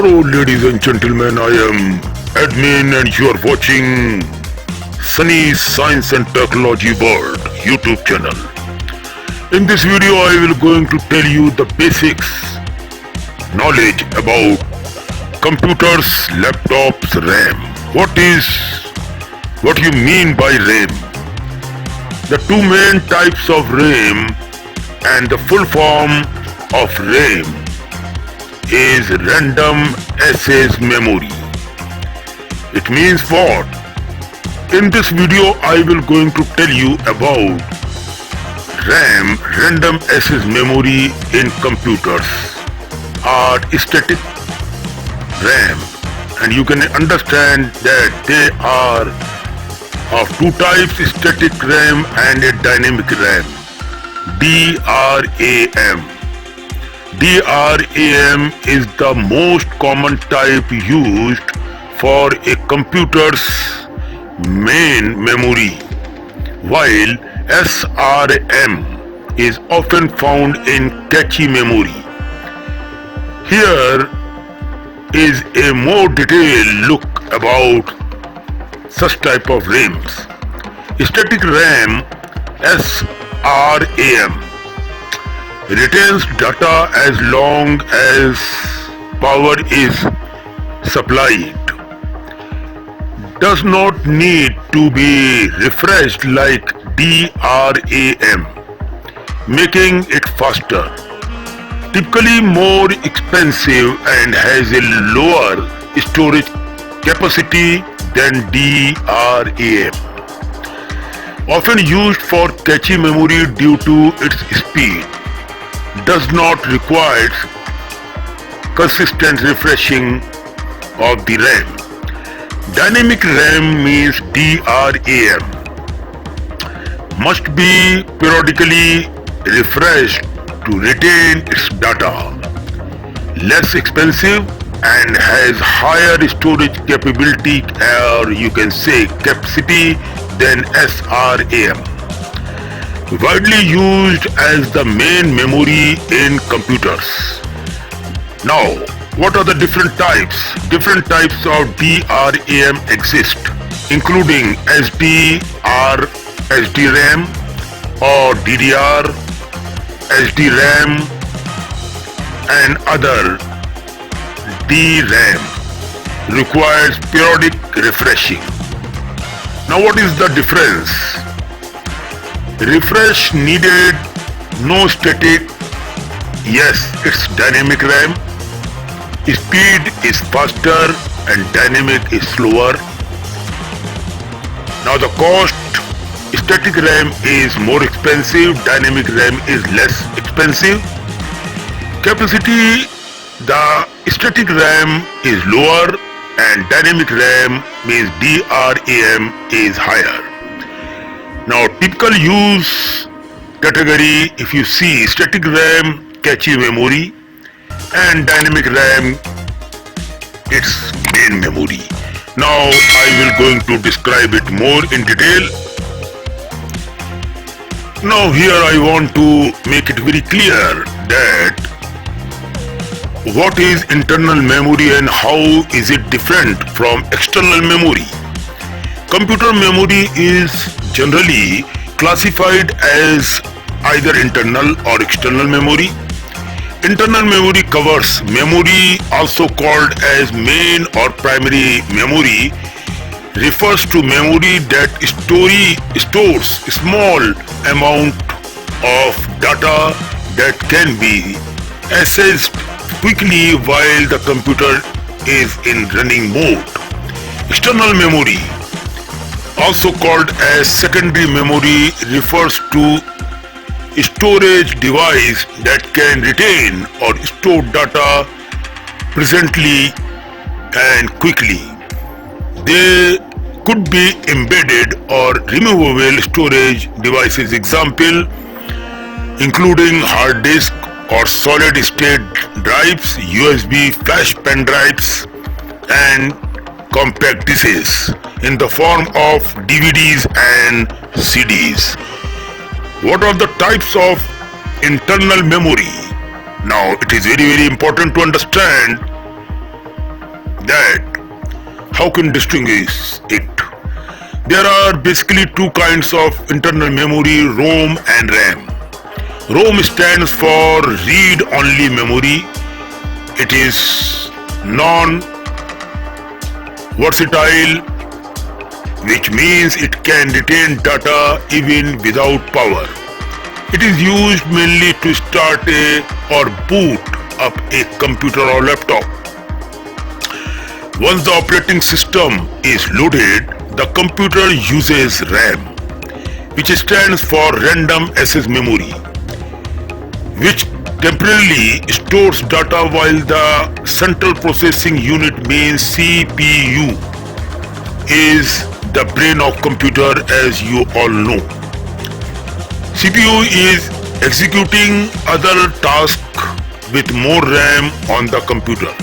Hello ladies and gentlemen, I am admin and you are watching Sunny Science and Technology World YouTube channel. In this video I will going to tell you the basics knowledge about computers, laptops, RAM. What you mean by RAM? The two main types of RAM and the full form of RAM is random access memory. It means what? In this video I will going to tell you about RAM, random access memory in computers, or static RAM, and you can understand that they are of two types, static RAM and a dynamic RAM, DRAM. DRAM is the most common type used for a computer's main memory, while SRM is often found in cache memory. Here is a more detailed look about such type of RAMs. Static RAM, SRAM, retains data as long as power is supplied. Does not need to be refreshed like DRAM, making it faster. Typically more expensive and has a lower storage capacity than DRAM. Often used for cache memory due to its speed. Does not require consistent refreshing of the RAM. Dynamic RAM means DRAM must be periodically refreshed to retain its data. Less expensive and has higher storage capability, or you can say capacity, than SRAM. Widely used as the main memory in computers. Now, what are the different types? Different types of DRAM exist, including SDRAM or DDR, SDRAM and other. DRAM requires periodic refreshing. Now what is the difference? Refresh needed, no static. Yes, it's dynamic RAM. Speed is faster and dynamic is slower. Now the cost, static RAM is more expensive, dynamic RAM is less expensive. Capacity, the static RAM is lower and dynamic RAM means DRAM is higher. Now typical use category, if you see static RAM, cache memory, and dynamic RAM, its main memory. Now I will going to describe it more in detail. Now here I want to make it very clear that what is internal memory and how is it different from external memory. Computer memory is generally classified as either internal or external memory. Internal memory covers memory, also called as main or primary memory, refers to memory that stores small amount of data that can be accessed quickly while the computer is in running mode. External memory, also called as secondary memory, refers to storage device that can retain or store data presently and quickly. They could be embedded or removable storage devices, example including hard disk or solid state drives, USB flash pen drives and compact discs in the form of DVDs and CDs. What are the types of internal memory? Now it is very important to understand that how can distinguish it? There are basically two kinds of internal memory, ROM and RAM. ROM stands for read-only memory. It is non-versatile, which means it can retain data even without power. It is used mainly to start or boot up a computer or laptop. Once the operating system is loaded, the computer uses RAM, which stands for Random Access Memory, which temporarily stores data while the Central Processing Unit, means CPU, is the brain of computer, as you all know. CPU is executing other tasks with more RAM on the computer.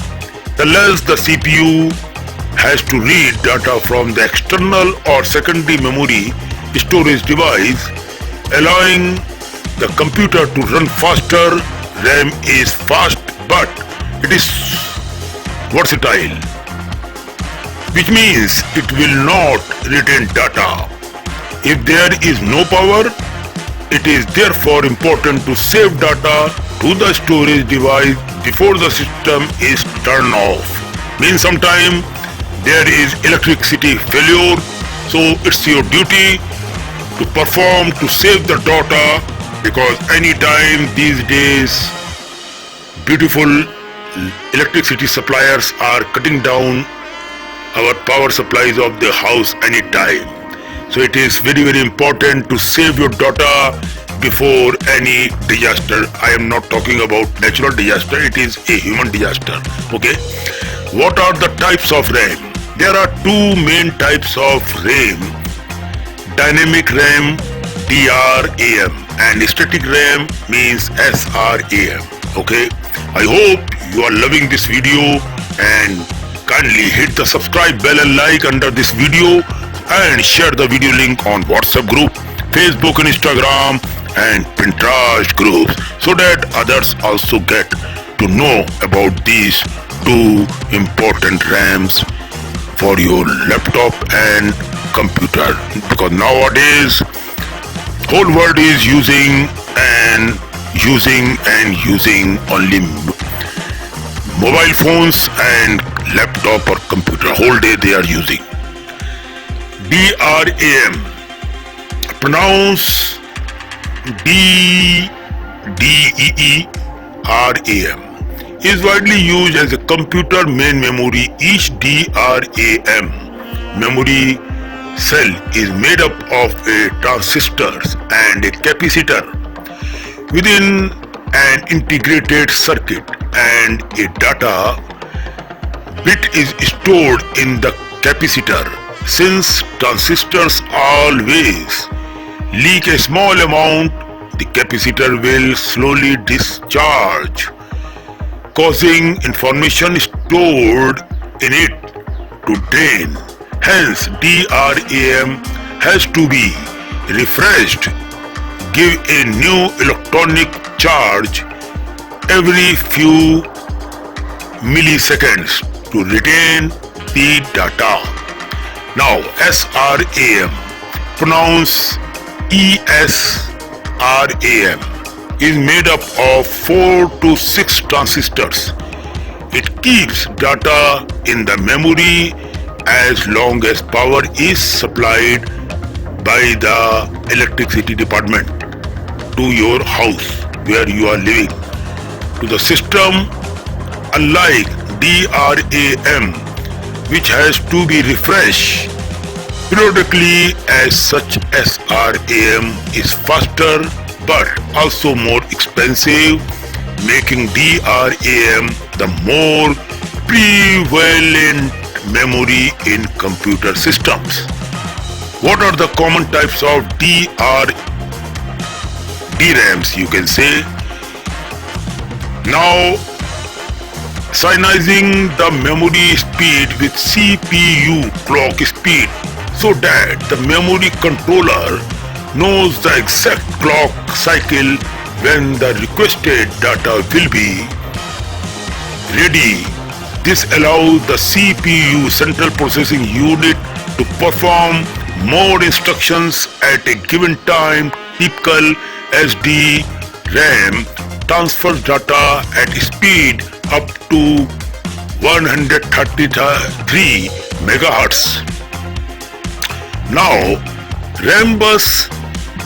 The less the CPU has to read data from the external or secondary memory storage device, allowing the computer to run faster. RAM is fast, but it is versatile, which means it will not retain data. If there is no power, it is therefore important to save data to the storage device before the system is turned off. Means sometime there is electricity failure, so it's your duty to perform to save the data, because anytime these days beautiful electricity suppliers are cutting down our power supplies of the house anytime. So it is very, very important to save your data before any disaster. I am not talking about natural disaster, it is a human disaster. Okay. What are the types of RAM? There are two main types of RAM: dynamic RAM, DRAM, and static RAM, means SRAM. Okay. I hope you are loving this video, and kindly hit the subscribe bell and like under this video, and share the video link on WhatsApp group, Facebook and Instagram and Pinterest groups, so that others also get to know about these two important RAMs for your laptop and computer. Because nowadays whole world is using only mobile phones and laptop or computer. Whole day they are using. DRAM, pronounce DRAM, is widely used as a computer main memory. Each DRAM memory cell is made up of a transistors and a capacitor within an integrated circuit, and a data bit is stored in the capacitor. Since transistors always leak a small amount, the capacitor will slowly discharge, causing information stored in it to drain. Hence, DRAM has to be refreshed, give a new electronic charge every few milliseconds to retain the data. Now, SRAM, pronounce ESRAM, is made up of 4 to 6 transistors. It keeps data in the memory as long as power is supplied by the electricity department to your house where you are living, to the system. Unlike DRAM, which has to be refreshed periodically, as such SRAM is faster but also more expensive, making DRAM the more prevalent memory in computer systems. What are the common types of DRAMs, you can say? Now, synchronizing the memory speed with CPU clock speed, so that the memory controller knows the exact clock cycle when the requested data will be ready This allows the CPU, Central Processing Unit, to perform more instructions at a given time. Typical SD RAM transfers data at speed up to 133 megahertz. Now, Rambus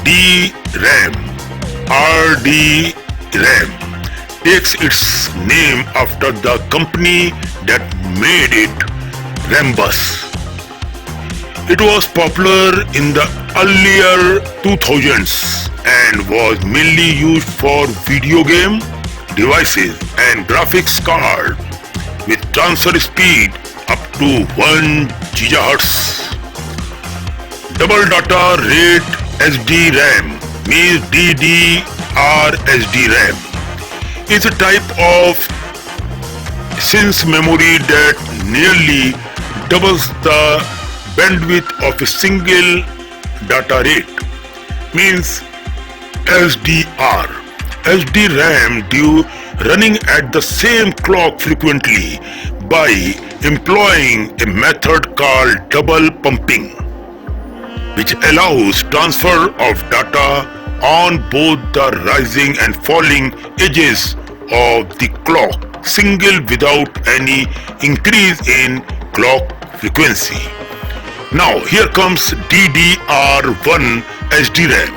DRAM (RDRAM) takes its name after the company that made it, Rambus. It was popular in the earlier 2000s and was mainly used for video game devices and graphics card with transfer speed up to 1 GHz. Double data rate SDRAM means DDR SDRAM is a type of sense memory that nearly doubles the bandwidth of a single data rate, means SDR. SDRAM do running at the same clock frequently by employing a method called double pumping, which allows transfer of data on both the rising and falling edges of the clock single without any increase in clock frequency. Now here comes DDR1 SDRAM.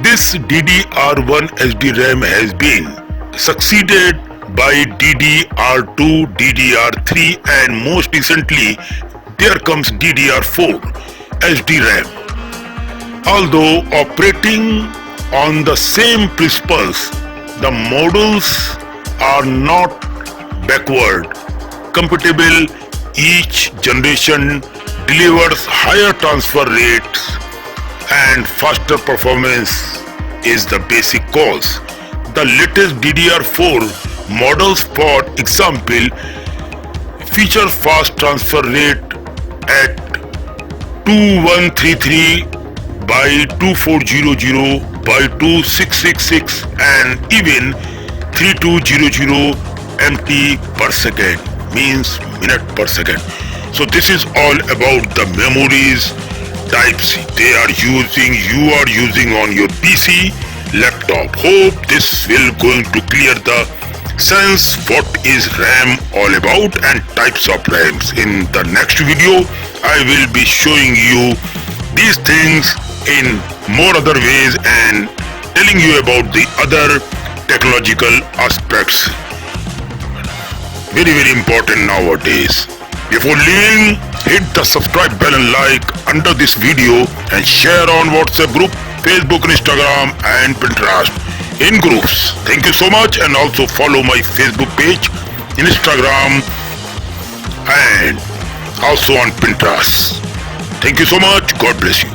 This DDR1 SDRAM has been succeeded by DDR2, DDR3 and most recently there comes DDR4 SDRAM. Although operating on the same principles, the modules are not backward compatible. Each generation delivers higher transfer rates and faster performance is the basic cause. The latest DDR4 models, for example, feature fast transfer rate at 2133 by 2400 by 2666 and even 3200 MT per second, means minute per second. So this is all about the memories types you are using on your PC, laptop. Hope this will going to clear the sense what is RAM all about and types of RAMs. In the next video I will be showing you these things in more other ways and telling you about the other technological aspects, very important nowadays. Before leaving, hit the subscribe bell and like under this video and share on WhatsApp group, Facebook, Instagram and Pinterest in groups. Thank you so much, and also follow my Facebook page, Instagram and also on Pinterest. Thank you so much. God bless you.